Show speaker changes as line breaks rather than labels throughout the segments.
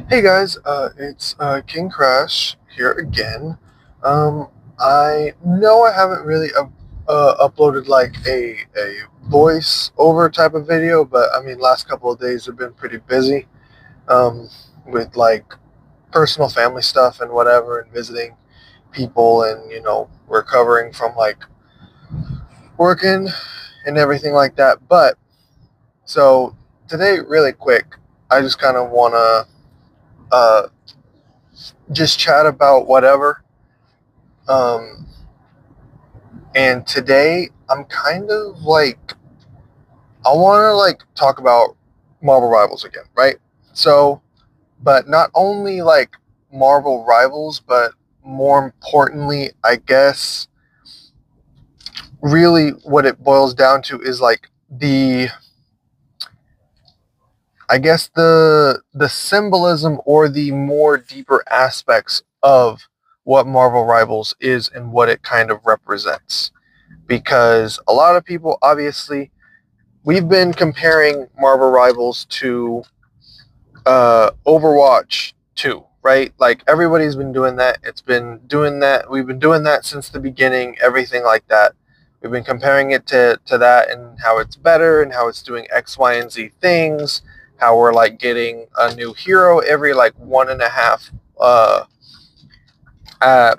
Hey guys, it's King Crash here again. Um, I know I haven't really uploaded like a voice over type of video, but I mean, last couple of days have been pretty busy with like personal family stuff and whatever, and visiting people, and recovering from like working and everything like that. But so today, really quick, I just kind of wanna uh, just chat about whatever. Um, and today I'm kind of like I want to like talk about Marvel Rivals again, right? So, but not only like Marvel Rivals, but more importantly, I guess really what it boils down to is like the I guess the symbolism or the more deeper aspects of what Marvel Rivals is and what it kind of represents. Because a lot of people obviously we've been comparing Marvel Rivals to Overwatch 2, right? Like everybody's been doing that. It's been doing that. We've been doing that since the beginning, everything like that. We've been comparing it to that and how it's better and how it's doing X, Y, and Z things. How we're like getting a new hero every like 1.5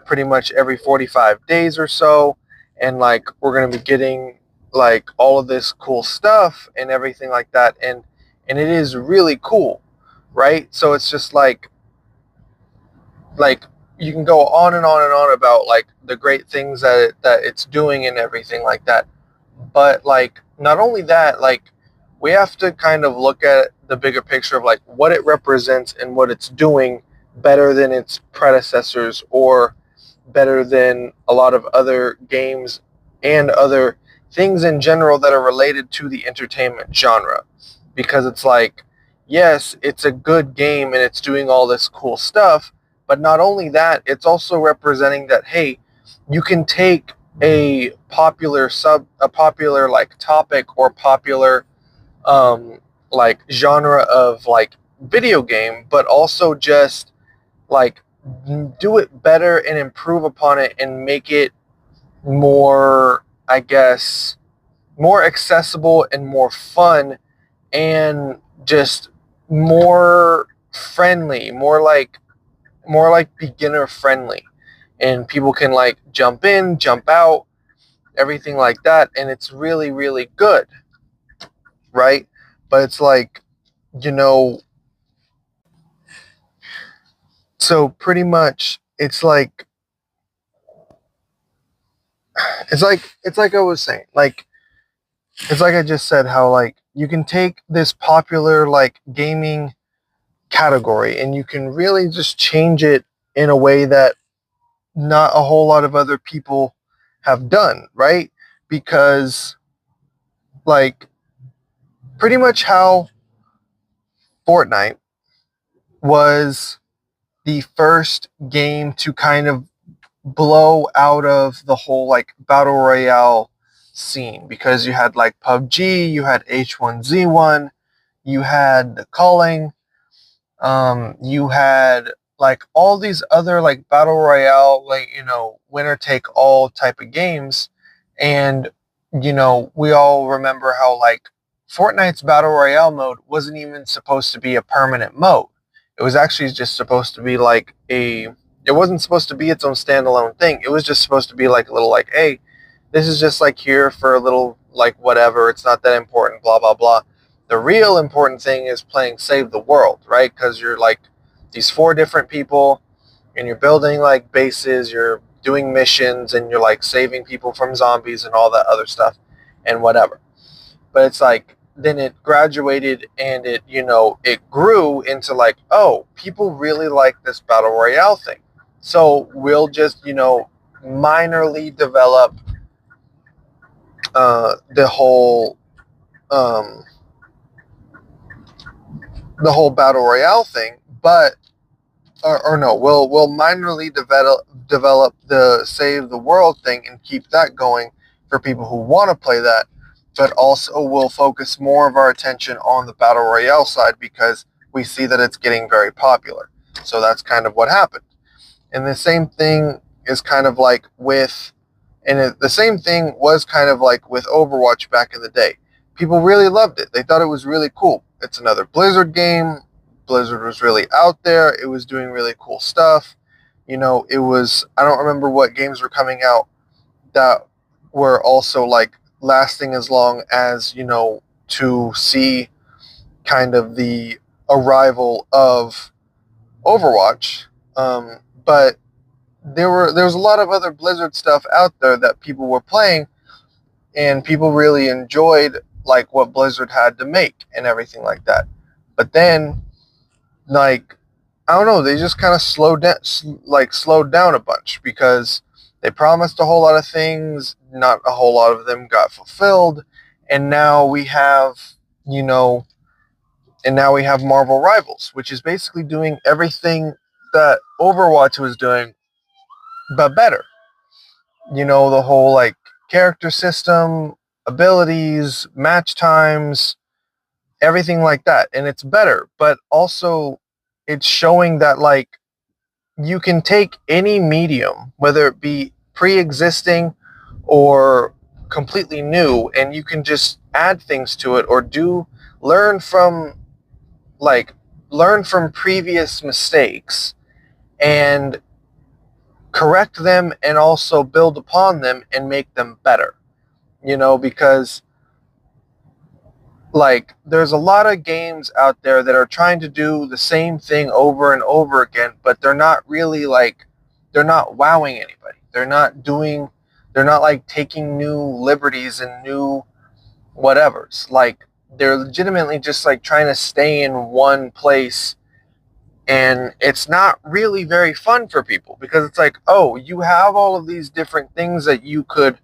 pretty much every 45 days or so, and like we're going to be getting like all of this cool stuff and everything like that, and it is really cool, right? So it's just like you can go on and on and on about like the great things that it's doing and everything like that. But like not only that, like we have to kind of look at the bigger picture of like what it represents and what it's doing better than its predecessors, or better than a lot of other games and other things in general that are related to the entertainment genre. Because it's like, yes, it's a good game and it's doing all this cool stuff, but not only that, it's also representing that, hey, you can take a popular like topic or popular like genre of like video game, but also just like do it better and improve upon it and make it more, I guess, more accessible and more fun, and just more friendly, more like beginner friendly, and people can like jump in, jump out, everything like that, and it's really really good, right? But it's like, you know, so pretty much it's like I was saying, like it's like I just said, how like you can take this popular like gaming category and you can really just change it in a way that not a whole lot of other people have done, right? Because like pretty much how Fortnite was the first game to kind of blow out of the whole like battle royale scene, because you had like PUBG, you had H1Z1, you had the Calling, you had like all these other like battle royale, like winner take all type of games, and we all remember how like Fortnite's battle royale mode wasn't even supposed to be a permanent mode. It was actually just supposed to be like a. It wasn't supposed to be its own standalone thing. It was just supposed to be like a little like, hey, this is just like here for a little like whatever. It's not that important. Blah blah blah. The real important thing is playing Save the World, right? Because you're like these four different people, and you're building like bases, you're doing missions, and you're like saving people from zombies and all that other stuff and whatever. But it's like then it graduated, and it grew into like, oh, people really like this battle royale thing. So we'll just, minorly develop the um, whole battle royale thing, but or no, we'll minorly develop the save the world thing and keep that going for people who want to play that, but also we'll focus more of our attention on the battle royale side, because we see that it's getting very popular. So that's kind of what happened. And the same thing is kind of like with, the same thing was kind of like with Overwatch back in the day. People really loved it. They thought it was really cool. It's another Blizzard game. Blizzard was really out there. It was doing really cool stuff. It was, I don't remember what games were coming out that were also like lasting as long as, to see kind of the arrival of Overwatch. But there was a lot of other Blizzard stuff out there that people were playing, and people really enjoyed like what Blizzard had to make and everything like that. But then, like, I don't know, they just kind of slowed down a bunch because they promised a whole lot of things, not a whole lot of them got fulfilled, and now we have, you know, Marvel Rivals, which is basically doing everything that Overwatch was doing, but better. The whole like character system, abilities, match times, everything like that. And it's better, but also it's showing that like you can take any medium, whether it be pre-existing or completely new, and you can just add things to it or learn from like learn from previous mistakes and correct them and also build upon them and make them better. Because like there's a lot of games out there that are trying to do the same thing over and over again, but they're not really like, they're not wowing anybody. They're not like taking new liberties and new whatevers. Like they're legitimately just like trying to stay in one place, and it's not really very fun for people because it's like, oh, you have all of these different things that you could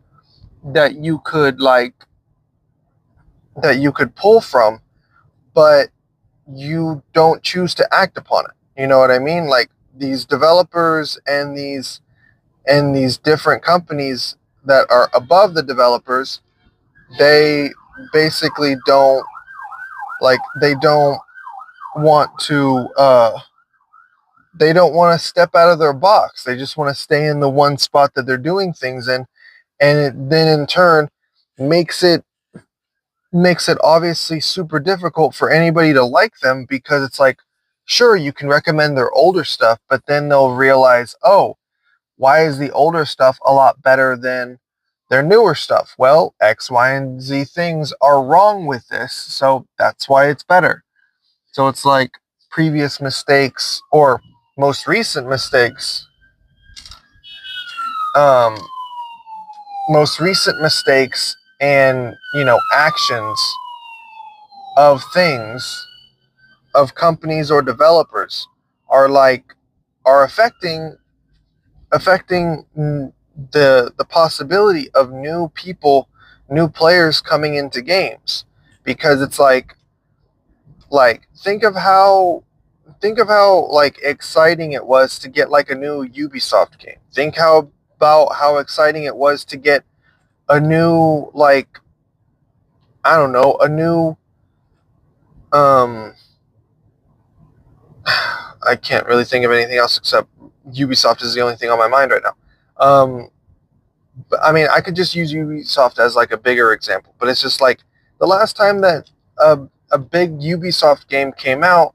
like that you could pull from, but you don't choose to act upon it. You know what I mean? Like these developers and these different companies that are above the developers, they basically don't they don't want to step out of their box. They just want to stay in the one spot that they're doing things in, and it then in turn makes it obviously super difficult for anybody to like them, because it's like, sure, you can recommend their older stuff, but then they'll realize, oh, why is the older stuff a lot better than their newer stuff? Well, X, Y, and Z things are wrong with this, so that's why it's better. So it's like previous mistakes or most recent mistakes, um, and, actions of things, of companies or developers are affecting the possibility of new players coming into games, because it's like think of how like exciting it was to get like a new Ubisoft game. Think about how exciting it was to get a new, like, I don't know, a new I can't really think of anything else except Ubisoft is the only thing on my mind right now. But I mean, I could just use Ubisoft as like a bigger example, but it's just like the last time that a big Ubisoft game came out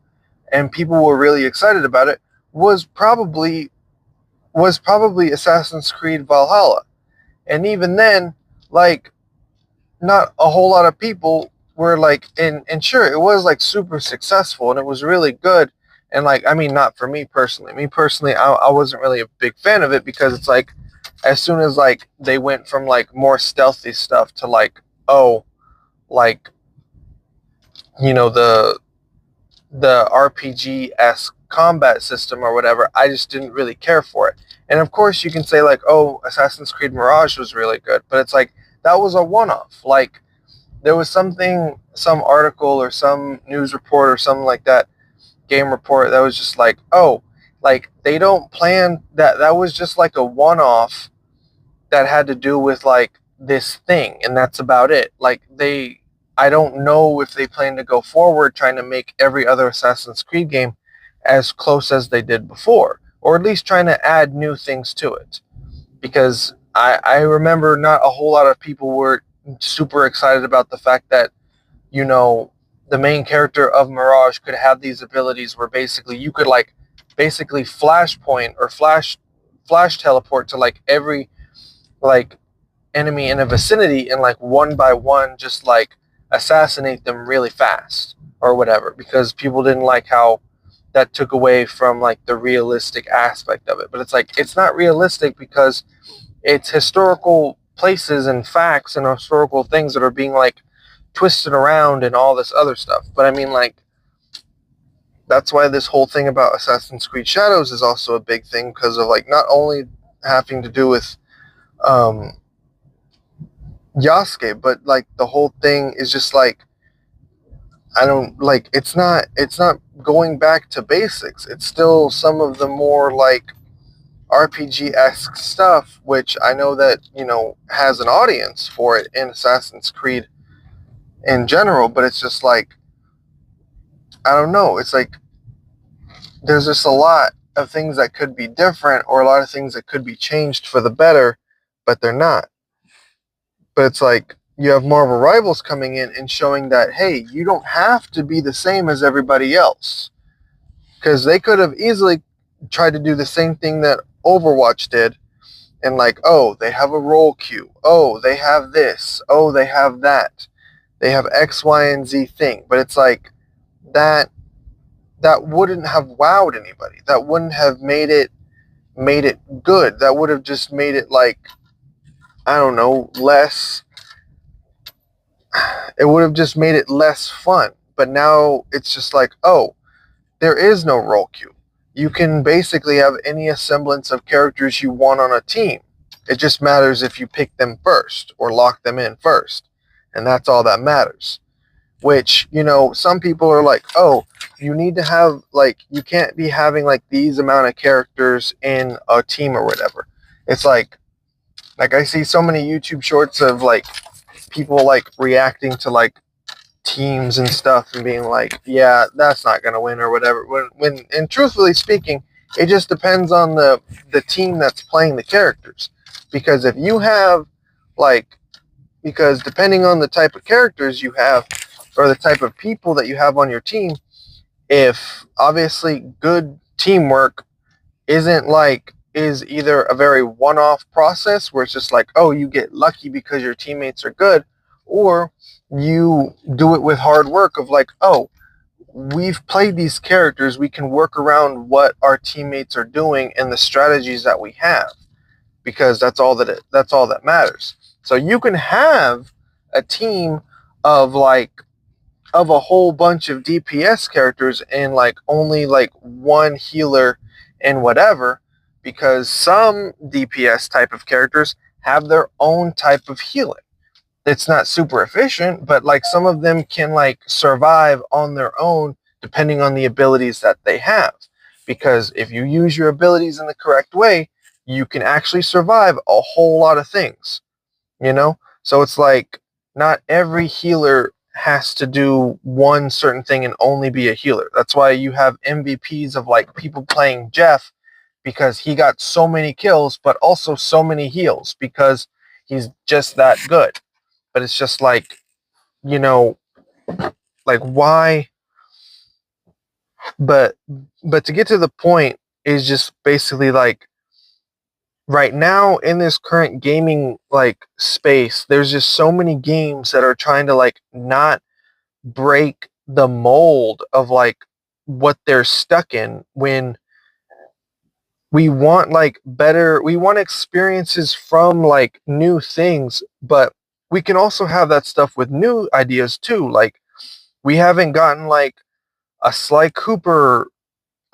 and people were really excited about it was probably Assassin's Creed Valhalla. And even then, like, not a whole lot of people were like, and sure, it was like super successful and it was really good. And like, I mean, not for me personally. I wasn't really a big fan of it, because it's like, as soon as like they went from like more stealthy stuff to like, oh, like, the RPG-esque combat system or whatever, I just didn't really care for it. And of course you can say like, oh, Assassin's Creed Mirage was really good, but it's like, that was a one-off. Like, there was some article or some news report or something like that, game report, that was just like, oh, like they don't plan that was just like a one-off that had to do with like this thing, and that's about it. Like I don't know if they plan to go forward trying to make every other Assassin's Creed game as close as they did before, or at least trying to add new things to it. Because I remember not a whole lot of people were super excited about the fact that, you know, the main character of Mirage could have these abilities where basically you could like basically flashpoint or flash teleport to like every like enemy in a vicinity and like one by one just like assassinate them really fast or whatever, because people didn't like how that took away from like the realistic aspect of it. But it's like it's not realistic because it's historical places and facts and historical things that are being like twisted around and all this other stuff. But I mean, like, that's why this whole thing about Assassin's Creed Shadows is also a big thing, because of like not only having to do with um, Yasuke, but like the whole thing is just like, I don't like, it's not going back to basics. It's still some of the more like RPG-esque stuff, which I know that, you know, has an audience for it in Assassin's Creed in general, but it's just like, I don't know, it's like there's just a lot of things that could be different, or a lot of things that could be changed for the better, but they're not. But it's like you have Marvel Rivals coming in and showing that, hey, you don't have to be the same as everybody else, because they could have easily tried to do the same thing that Overwatch did, and like, oh, they have a role queue, oh, they have this, oh, they have that, they have X, Y, and Z thing. But it's like that wouldn't have wowed anybody. That wouldn't have made it good. That would have just made it like, I don't know, less, it would have just made it less fun. But now it's just like, oh, there is no role queue. You can basically have any semblance of characters you want on a team. It just matters if you pick them first or lock them in first. And that's all that matters. Which, you know, some people are like, oh, you need to have, like, you can't be having, like, these amount of characters in a team or whatever. It's like I see so many YouTube shorts of, like, people, like, reacting to, like, teams and stuff and being like, yeah, that's not going to win or whatever. And truthfully speaking, it just depends on the team that's playing the characters. Because if you have, like, because depending on the type of characters you have, or the type of people that you have on your team, if obviously good teamwork is either a very one-off process where it's just like, oh, you get lucky because your teammates are good, or you do it with hard work of like, oh, we've played these characters, we can work around what our teammates are doing and the strategies that we have, because that's all that matters. So you can have a team of like of a whole bunch of DPS characters and like only like one healer and whatever, because some DPS type of characters have their own type of healing. It's not super efficient, but like some of them can like survive on their own depending on the abilities that they have. Because if you use your abilities in the correct way, you can actually survive a whole lot of things, you know? So it's like not every healer has to do one certain thing and only be a healer. That's why you have MVPs of like people playing Jeff, because he got so many kills, but also so many heals because he's just that good. But it's just like, you know, like why? But to get to the point is just basically like right now in this current gaming like space, there's just so many games that are trying to like not break the mold of like what they're stuck in, when we want like better, we want experiences from like new things, but we can also have that stuff with new ideas too. Like we haven't gotten like a Sly Cooper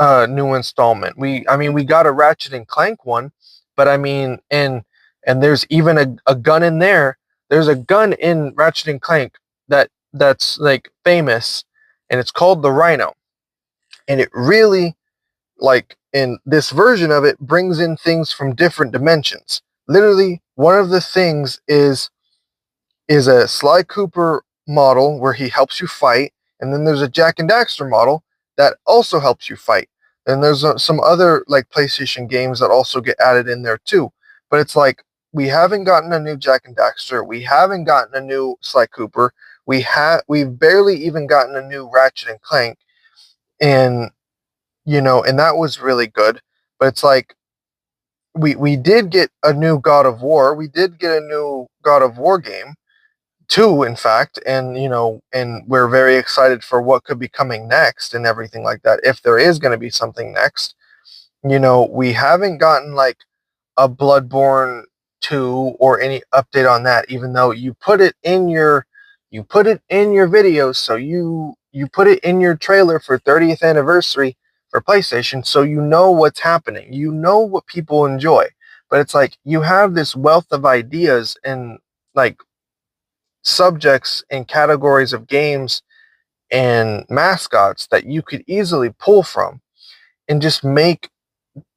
new installment. I mean, we got a Ratchet and Clank one, but I mean, and there's even a gun in there. There's a gun in Ratchet and Clank that's like famous, and it's called the Rhino, and it really, like in this version of it, brings in things from different dimensions. Literally, one of the things is a Sly Cooper model where he helps you fight, and then there's a Jack and Daxter model that also helps you fight. And there's some other like PlayStation games that also get added in there too. But it's like we haven't gotten a new Jack and Daxter, we haven't gotten a new Sly Cooper, we've barely even gotten a new Ratchet and Clank, and and that was really good. But it's like we did get a new God of War, we did get a new God of War game, two in fact, and and we're very excited for what could be coming next and everything like that, if there is going to be something next. We haven't gotten like a Bloodborne 2 or any update on that, even though you put it in your videos, so you put it in your trailer for 30th anniversary for PlayStation, so you know what's happening, you know what people enjoy. But it's like you have this wealth of ideas and like subjects and categories of games and mascots that you could easily pull from and just make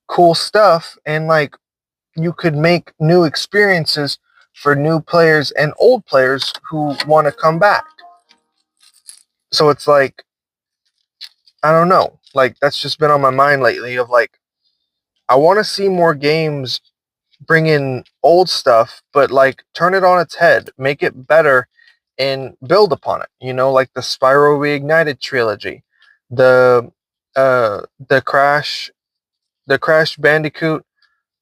cool stuff, and like you could make new experiences for new players and old players who want to come back. So it's like, I don't know, like that's just been on my mind lately of like I want to see more games bring in old stuff, but like turn it on its head, make it better, and build upon it. Like the Spyro Reignited trilogy, the the Crash Bandicoot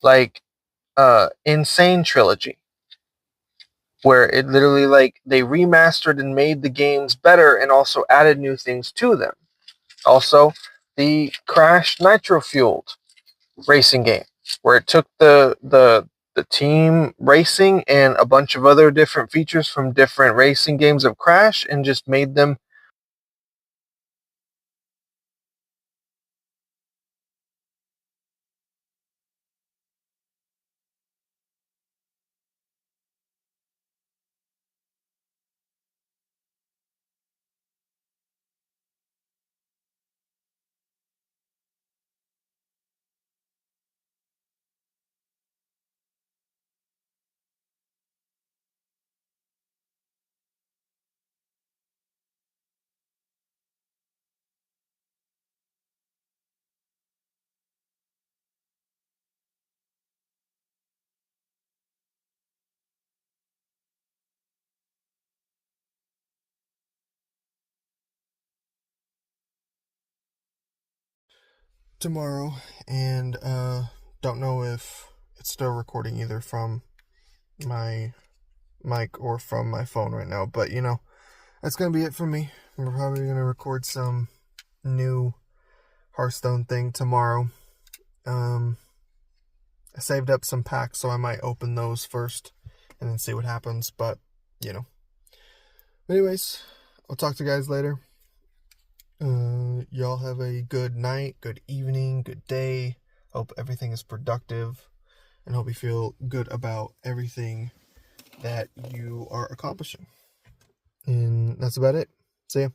like Insane trilogy, where it literally like they remastered and made the games better and also added new things to them. Also, the Crash Nitro Fueled racing game, where it took the team racing and a bunch of other different features from different racing games of Crash and just made them. Tomorrow, and don't know if it's still recording either from my mic or from my phone right now, but that's gonna be it for me. We're probably gonna record some new Hearthstone thing tomorrow. I saved up some packs, so I might open those first and then see what happens. But anyways, I'll talk to you guys later. Y'all have a good night, good evening, good day. Hope everything is productive, and hope you feel good about everything that you are accomplishing. And that's about it. See ya.